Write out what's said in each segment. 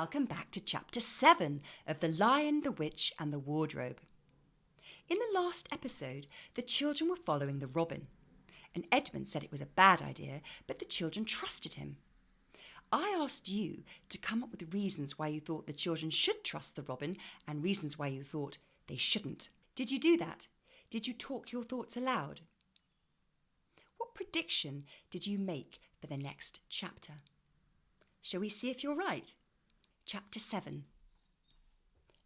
welcome back to Chapter 7 of The Lion, the Witch and the Wardrobe. In the last episode, the children were following the robin, and Edmund said it was a bad idea, but the children trusted him. I asked you to come up with reasons why you thought the children should trust the robin and reasons why you thought they shouldn't. Did you do that? Did you talk your thoughts aloud? What prediction did you make for the next chapter? Shall we see if you're right? Chapter 7.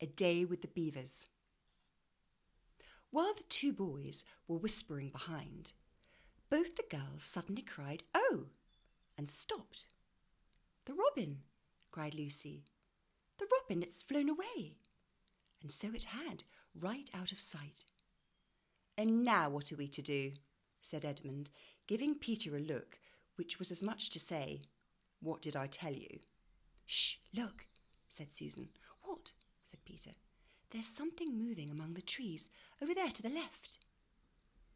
A Day with the Beavers. While the two boys were whispering behind, both the girls suddenly cried, "Oh!" and stopped. "The robin!" cried Lucy. "The robin, it's flown away!" And so it had, right out of sight. "And now what are we to do?" said Edmund, giving Peter a look which was as much to say, "What did I tell you?" "Shh, look," said Susan. "What?" said Peter. "There's something moving among the trees, over there to the left."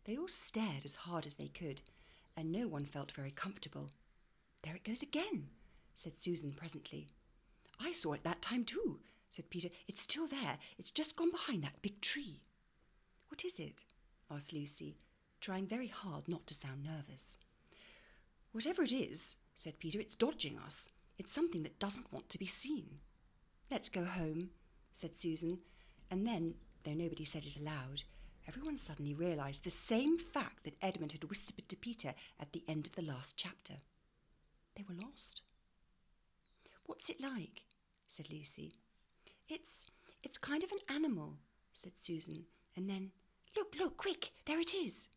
They all stared as hard as they could, and no one felt very comfortable. "There it goes again," said Susan presently. "I saw it that time too," said Peter. "It's still there. It's just gone behind that big tree." "What is it?" asked Lucy, trying very hard not to sound nervous. "Whatever it is," said Peter, "it's dodging us. It's something that doesn't want to be seen." "Let's go home," said Susan, and then, though nobody said it aloud, everyone suddenly realised the same fact that Edmund had whispered to Peter at the end of the last chapter. They were lost. "What's it like?" said Lucy. It's kind of an animal," said Susan, and then, Look, quick, there it is."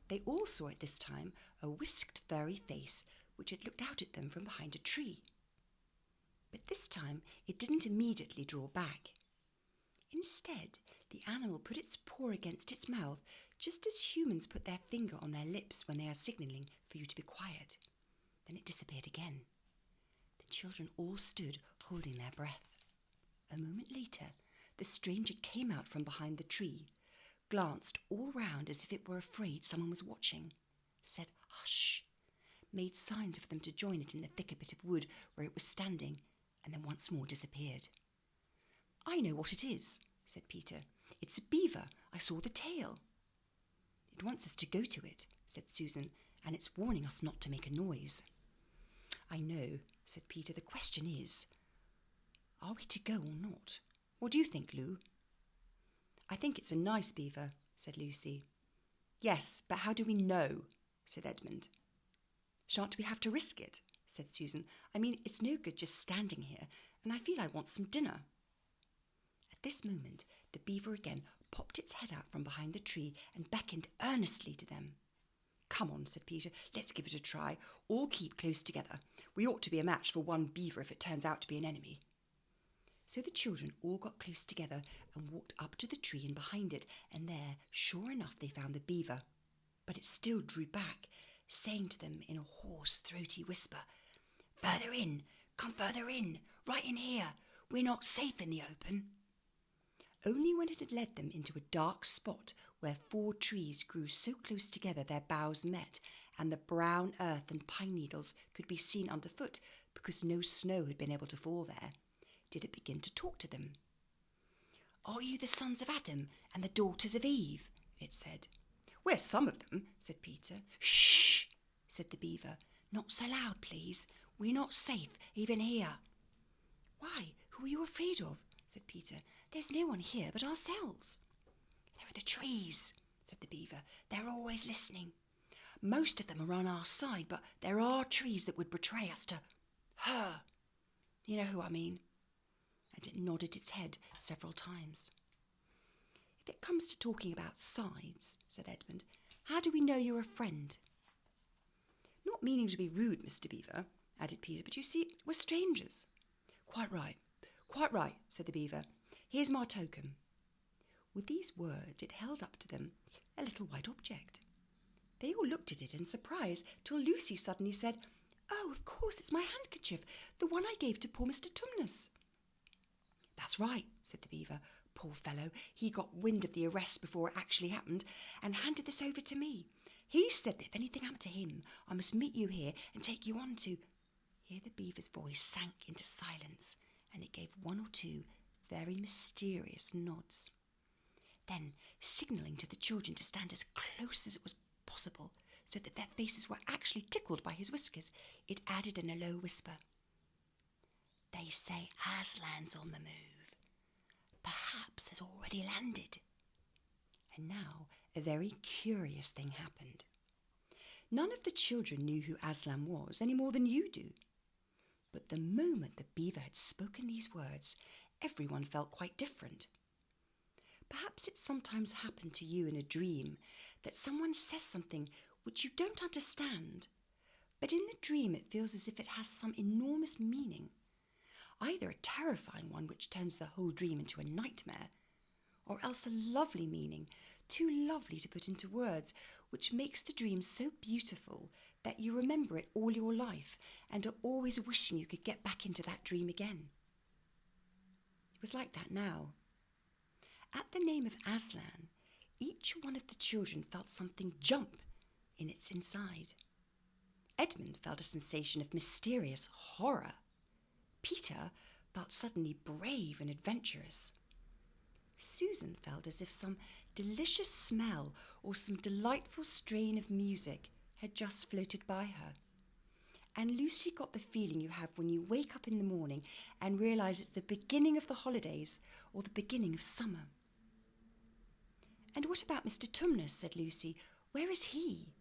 They all saw at this time a whisked furry face which had looked out at them from behind a tree. But this time it didn't immediately draw back. Instead, the animal put its paw against its mouth, just as humans put their finger on their lips when they are signalling for you to be quiet. Then it disappeared again. The children all stood holding their breath. A moment later, the stranger came out from behind the tree, glanced all round as if it were afraid someone was watching, said "Hush," made signs for them to join it in the thicker bit of wood where it was standing, and then once more disappeared. "I know what it is," said Peter. "It's a beaver. I saw the tail." "It wants us to go to it," said Susan, "and it's warning us not to make a noise." "I know," said Peter. "The question is, are we to go or not? What do you think, Lou?" "I think it's a nice beaver," said Lucy. "Yes, but how do we know?" said Edmund. "Shan't we have to risk it?" said Susan. "I mean, it's no good just standing here, and I feel I want some dinner." At this moment, the beaver again popped its head out from behind the tree and beckoned earnestly to them. "Come on," said Peter. "Let's give it a try. All keep close together. We ought to be a match for one beaver if it turns out to be an enemy." So the children all got close together and walked up to the tree and behind it, and there, sure enough, they found the beaver. But it still drew back, saying to them in a hoarse, throaty whisper, "Further in, come further in, right in here. We're not safe in the open." Only when it had led them into a dark spot where 4 trees grew so close together their boughs met, and the brown earth and pine needles could be seen underfoot because no snow had been able to fall there, did it begin to talk to them. "Are you the sons of Adam and the daughters of Eve?" it said. "We're some of them," said Peter. "Shh," said the beaver. "Not so loud, please. We're not safe, even here." "Why, who are you afraid of?" said Peter. "There's no one here but ourselves." "There are the trees," said the beaver. "They're always listening. Most of them are on our side, but there are trees that would betray us to her. You know who I mean." And it nodded its head several times. "If it comes to talking about sides," said Edmund, "how do we know you're a friend?" "Not meaning to be rude, Mr Beaver," added Peter, "but you see, we're strangers." Quite right, said the beaver. "Here's my token." With these words it held up to them a little white object. They all looked at it in surprise till Lucy suddenly said, "Oh, of course, it's my handkerchief, the one I gave to poor Mr Tumnus." "That's right," said the beaver. "Poor fellow, he got wind of the arrest before it actually happened and handed this over to me. He said that if anything happened to him, I must meet you here and take you on to—" Here the beaver's voice sank into silence and it gave one or two very mysterious nods. Then, signalling to the children to stand as close as it was possible so that their faces were actually tickled by his whiskers, it added in a low whisper, "They say Aslan's on the move. Perhaps has already landed." And now a very curious thing happened. None of the children knew who Aslan was any more than you do. But the moment the beaver had spoken these words, everyone felt quite different. Perhaps it sometimes happened to you in a dream that someone says something which you don't understand, but in the dream it feels as if it has some enormous meaning, either a terrifying one which turns the whole dream into a nightmare, or else a lovely meaning, too lovely to put into words, which makes the dream so beautiful that you remember it all your life and are always wishing you could get back into that dream again. It was like that now. At the name of Aslan, each one of the children felt something jump in its inside. Edmund felt a sensation of mysterious horror. Peter felt suddenly brave and adventurous. Susan felt as if some delicious smell or some delightful strain of music had just floated by her. And Lucy got the feeling you have when you wake up in the morning and realise it's the beginning of the holidays or the beginning of summer. "And what about Mr Tumnus?" said Lucy. "Where is he?"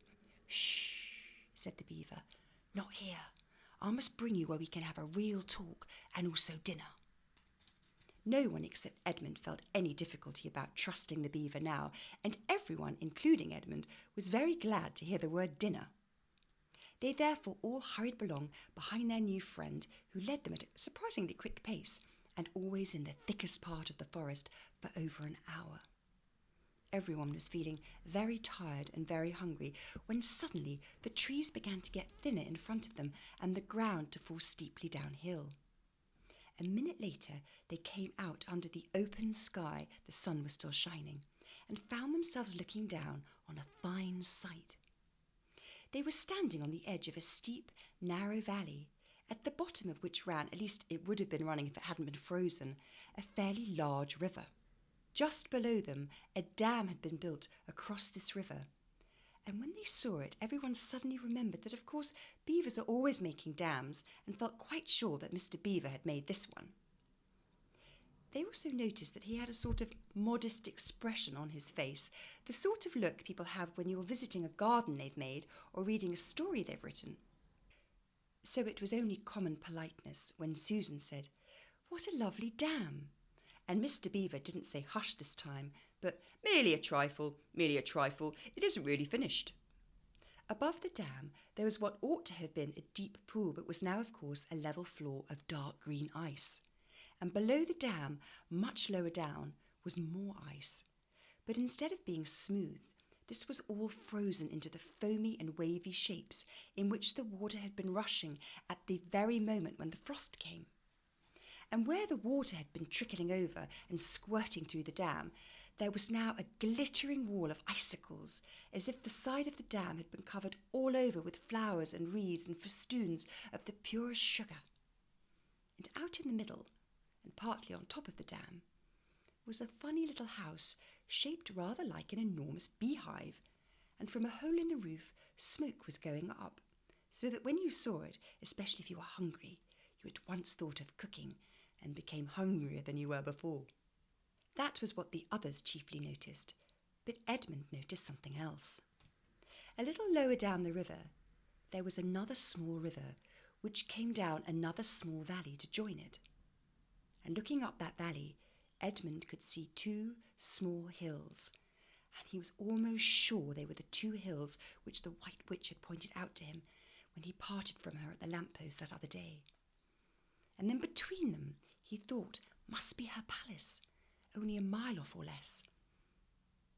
"Shh," said the beaver. "Not here. I must bring you where we can have a real talk and also dinner." No one except Edmund felt any difficulty about trusting the beaver now, and everyone, including Edmund, was very glad to hear the word dinner. They therefore all hurried along behind their new friend, who led them at a surprisingly quick pace, and always in the thickest part of the forest for over an hour. Everyone was feeling very tired and very hungry when suddenly the trees began to get thinner in front of them and the ground to fall steeply downhill. A minute later they came out under the open sky, the sun was still shining, and found themselves looking down on a fine sight. They were standing on the edge of a steep, narrow valley, at the bottom of which ran, at least it would have been running if it hadn't been frozen, a fairly large river. Just below them, a dam had been built across this river, and when they saw it, everyone suddenly remembered that, of course, beavers are always making dams, and felt quite sure that Mr Beaver had made this one. They also noticed that he had a sort of modest expression on his face, the sort of look people have when you're visiting a garden they've made or reading a story they've written. So it was only common politeness when Susan said, "What a lovely dam!" And Mr Beaver didn't say hush this time, but merely a trifle, it isn't really finished." Above the dam there was what ought to have been a deep pool, but was now, of course, a level floor of dark green ice. And below the dam, much lower down, was more ice. But instead of being smooth, this was all frozen into the foamy and wavy shapes in which the water had been rushing at the very moment when the frost came. And where the water had been trickling over and squirting through the dam, there was now a glittering wall of icicles, as if the side of the dam had been covered all over with flowers and wreaths and festoons of the purest sugar. And out in the middle, and partly on top of the dam, was a funny little house shaped rather like an enormous beehive, and from a hole in the roof smoke was going up, so that when you saw it, especially if you were hungry, you at once thought of cooking and became hungrier than you were before. That was what the others chiefly noticed, but Edmund noticed something else. A little lower down the river, there was another small river, which came down another small valley to join it. And looking up that valley, Edmund could see two small hills, and he was almost sure they were the two hills which the White Witch had pointed out to him when he parted from her at the lamp-post that other day. And then between them, he thought, must be her palace, only a mile off or less.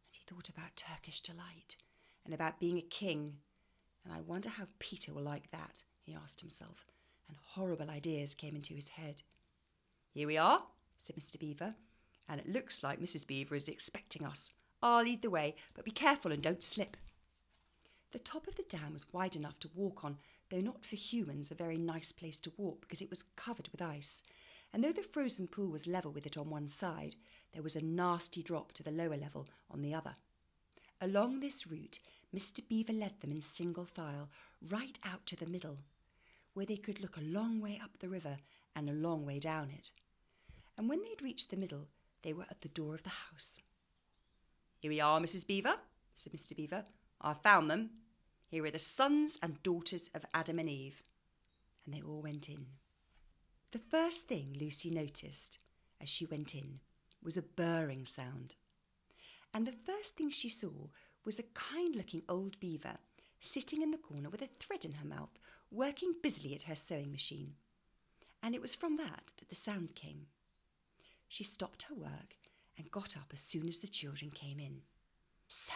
And he thought about Turkish delight, and about being a king, and I wonder how Peter will like that, he asked himself, and horrible ideas came into his head. "Here we are," said Mr Beaver, "and it looks like Mrs Beaver is expecting us. I'll lead the way, but be careful and don't slip." The top of the dam was wide enough to walk on, though not for humans a very nice place to walk because it was covered with ice, And though the frozen pool was level with it on one side, there was a nasty drop to the lower level on the other. Along this route, Mr Beaver led them in single file right out to the middle, where they could look a long way up the river and a long way down it. And when they'd reached the middle, they were at the door of the house. "Here we are, Mrs Beaver," said Mr Beaver. "I've found them. Here are the sons and daughters of Adam and Eve." And they all went in. The first thing Lucy noticed as she went in was a burring sound. And the first thing she saw was a kind-looking old beaver sitting in the corner with a thread in her mouth, working busily at her sewing machine. And it was from that the sound came. She stopped her work and got up as soon as the children came in. "So,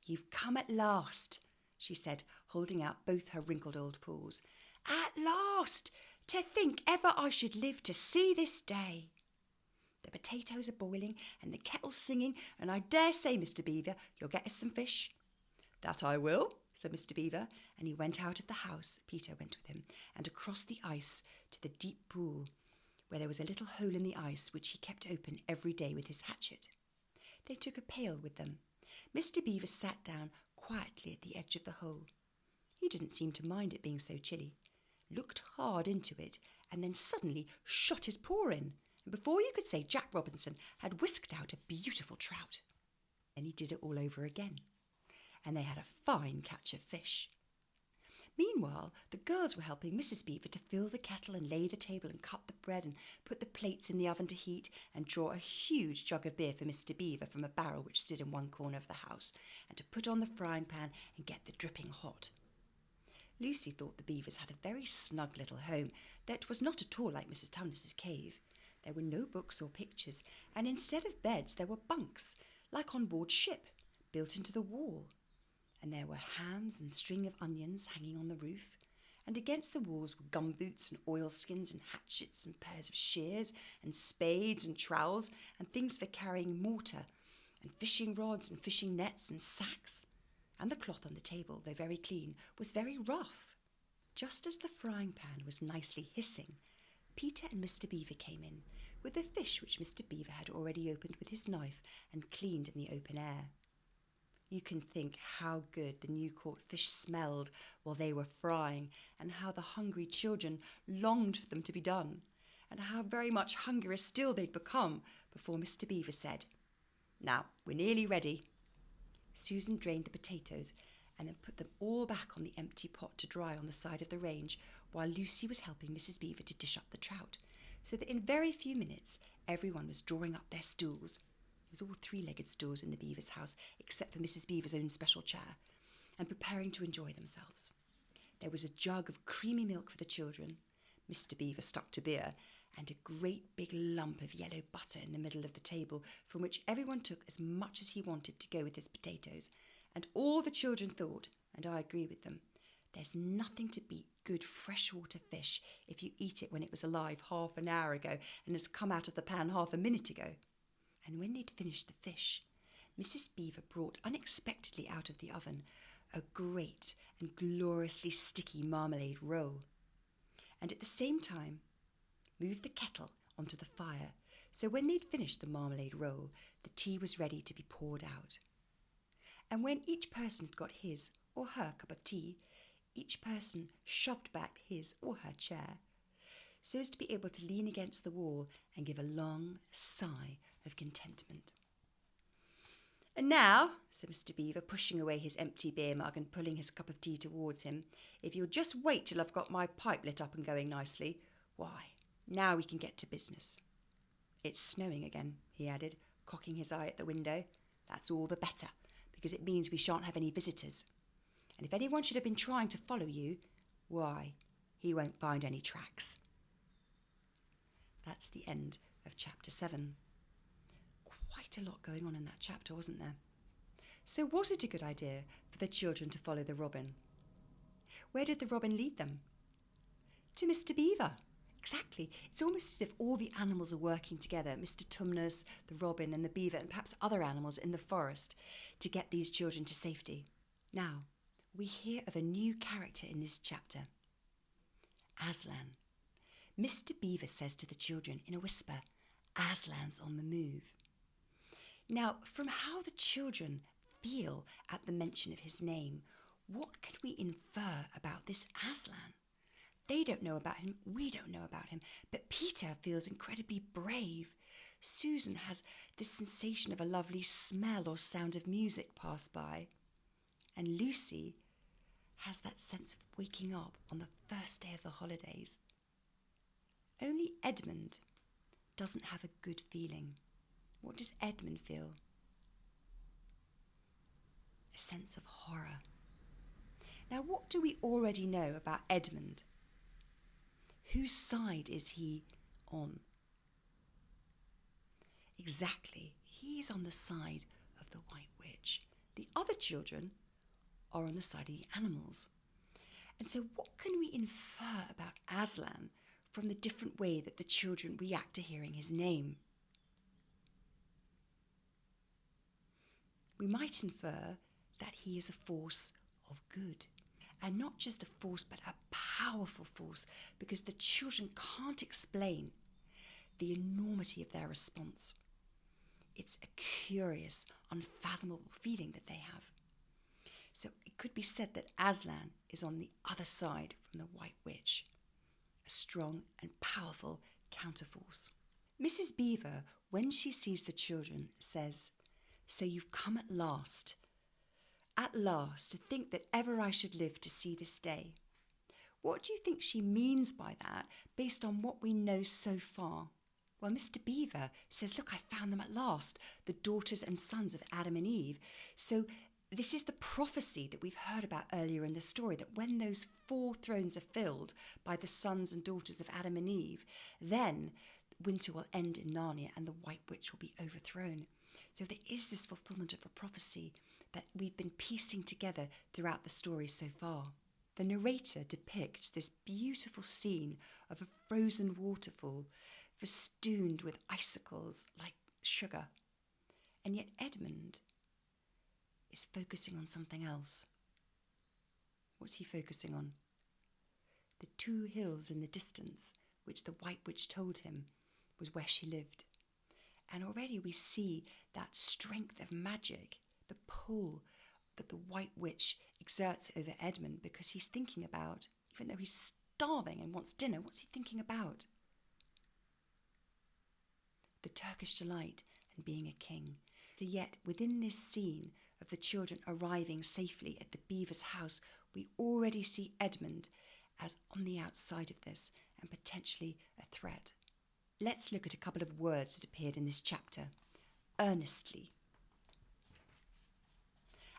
you've come at last," she said, holding out both her wrinkled old paws. "At last! To think ever I should live to see this day. The potatoes are boiling and the kettle's singing, and I dare say, Mr Beaver, you'll get us some fish." "That I will," said Mr Beaver, and he went out of the house, Peter went with him, and across the ice to the deep pool, where there was a little hole in the ice which he kept open every day with his hatchet. They took a pail with them. Mr Beaver sat down quietly at the edge of the hole. He didn't seem to mind it being so chilly, looked hard into it, and then suddenly shot his paw in, and before you could say Jack Robinson had whisked out a beautiful trout. Then he did it all over again, and they had a fine catch of fish. Meanwhile, the girls were helping Mrs Beaver to fill the kettle and lay the table and cut the bread and put the plates in the oven to heat and draw a huge jug of beer for Mr Beaver from a barrel which stood in one corner of the house, and to put on the frying pan and get the dripping hot. Lucy thought the Beavers had a very snug little home that was not at all like Mrs Tumnus's cave. There were no books or pictures, and instead of beds there were bunks, like on board ship, built into the wall. And there were hams and string of onions hanging on the roof, and against the walls were gumboots and oilskins and hatchets and pairs of shears and spades and trowels and things for carrying mortar and fishing rods and fishing nets and sacks. And the cloth on the table, though very clean, was very rough. Just as the frying pan was nicely hissing, Peter and Mr Beaver came in with the fish which Mr Beaver had already opened with his knife and cleaned in the open air. You can think how good the new-caught fish smelled while they were frying, and how the hungry children longed for them to be done, and how very much hungrier still they'd become before Mr Beaver said, "Now, we're nearly ready." Susan drained the potatoes and then put them all back on the empty pot to dry on the side of the range, while Lucy was helping Mrs Beaver to dish up the trout, so that in very few minutes everyone was drawing up their stools. It was all three-legged stools in the Beaver's house, except for Mrs Beaver's own special chair, and preparing to enjoy themselves. There was a jug of creamy milk for the children, Mr Beaver stuck to beer, and a great big lump of yellow butter in the middle of the table, from which everyone took as much as he wanted to go with his potatoes. And all the children thought, and I agree with them, there's nothing to beat good freshwater fish if you eat it when it was alive half an hour ago and has come out of the pan half a minute ago. And when they'd finished the fish, Mrs Beaver brought unexpectedly out of the oven a great and gloriously sticky marmalade roll, and at the same time moved the kettle onto the fire, so when they'd finished the marmalade roll, the tea was ready to be poured out. And when each person had got his or her cup of tea, each person shoved back his or her chair, so as to be able to lean against the wall and give a long sigh of contentment. "And now," said Mr Beaver, pushing away his empty beer mug and pulling his cup of tea towards him, "if you'll just wait till I've got my pipe lit up and going nicely, why, now we can get to business. It's snowing again," he added, cocking his eye at the window. "That's all the better, because it means we shan't have any visitors. And if anyone should have been trying to follow you, why, he won't find any tracks." That's the end of chapter 7. Quite a lot going on in that chapter, wasn't there? So was it a good idea for the children to follow the robin? Where did the robin lead them? To Mr Beaver. Exactly. It's almost as if all the animals are working together, Mr Tumnus, the robin and the beaver, and perhaps other animals in the forest, to get these children to safety. Now, we hear of a new character in this chapter. Aslan. Mr Beaver says to the children in a whisper, "Aslan's on the move." Now, from how the children feel at the mention of his name, what can we infer about this Aslan? They don't know about him, we don't know about him, but Peter feels incredibly brave. Susan has this sensation of a lovely smell or sound of music pass by. And Lucy has that sense of waking up on the first day of the holidays. Only Edmund doesn't have a good feeling. What does Edmund feel? A sense of horror. Now, what do we already know about Edmund? Whose side is he on? Exactly, he is on the side of the White Witch. The other children are on the side of the animals. And so what can we infer about Aslan from the different way that the children react to hearing his name? We might infer that he is a force of good. And not just a force, but a powerful force, because the children can't explain the enormity of their response. It's a curious, unfathomable feeling that they have. So it could be said that Aslan is on the other side from the White Witch, a strong and powerful counterforce. Mrs Beaver, when she sees the children, says, "So you've come at last. At last, to think that ever I should live to see this day." What do you think she means by that, based on what we know so far? Well, Mr Beaver says, "Look, I found them at last, the daughters and sons of Adam and Eve." So this is the prophecy that we've heard about earlier in the story, that when those 4 thrones are filled by the sons and daughters of Adam and Eve, then winter will end in Narnia and the White Witch will be overthrown. So there is this fulfillment of a prophecy that we've been piecing together throughout the story so far. The narrator depicts this beautiful scene of a frozen waterfall festooned with icicles like sugar. And yet Edmund is focusing on something else. What's he focusing on? The 2 hills in the distance, which the White Witch told him was where she lived. And already we see that strength of magic, the pull that the White Witch exerts over Edmund, because he's thinking about, even though he's starving and wants dinner, what's he thinking about? The Turkish delight and being a king. So yet within this scene of the children arriving safely at the Beaver's house, we already see Edmund as on the outside of this and potentially a threat. Let's look at a couple of words that appeared in this chapter. Earnestly.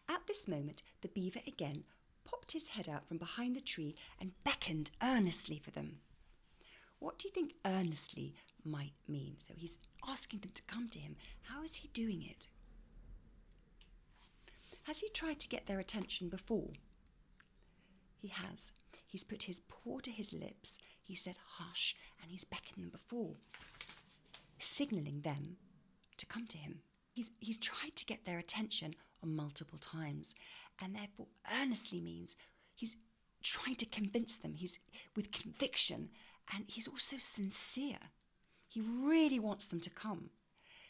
At this moment, the Beaver again popped his head out from behind the tree and beckoned earnestly for them. What do you think earnestly might mean? So he's asking them to come to him. How is he doing it? Has he tried to get their attention before? He has. He's put his paw to his lips, he said hush, and he's beckoned them before, signalling them to come to him. He's tried to get their attention on multiple times, and therefore earnestly means he's trying to convince them. He's with conviction, and he's also sincere. He really wants them to come.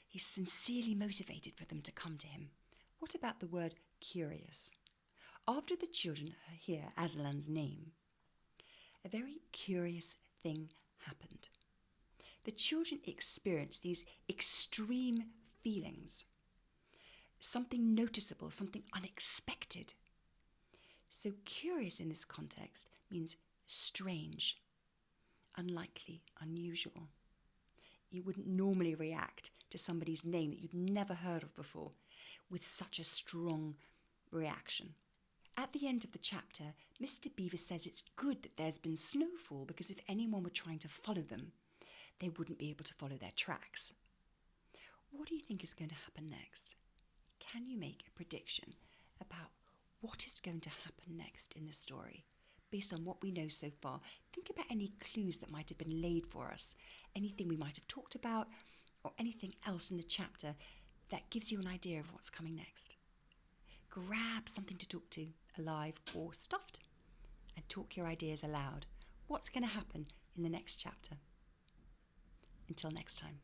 He's sincerely motivated for them to come to him. What about the word curious? After the children hear Aslan's name, a very curious thing happened. The children experienced these extreme feelings, something noticeable, something unexpected. So curious in this context means strange, unlikely, unusual. You wouldn't normally react to somebody's name that you'd never heard of before with such a strong reaction. At the end of the chapter, Mr Beaver says it's good that there's been snowfall, because if anyone were trying to follow them, they wouldn't be able to follow their tracks. What do you think is going to happen next? Can you make a prediction about what is going to happen next in the story based on what we know so far? Think about any clues that might have been laid for us, anything we might have talked about, or anything else in the chapter that gives you an idea of what's coming next. Grab something to talk to, alive or stuffed, and talk your ideas aloud. What's going to happen in the next chapter? Until next time.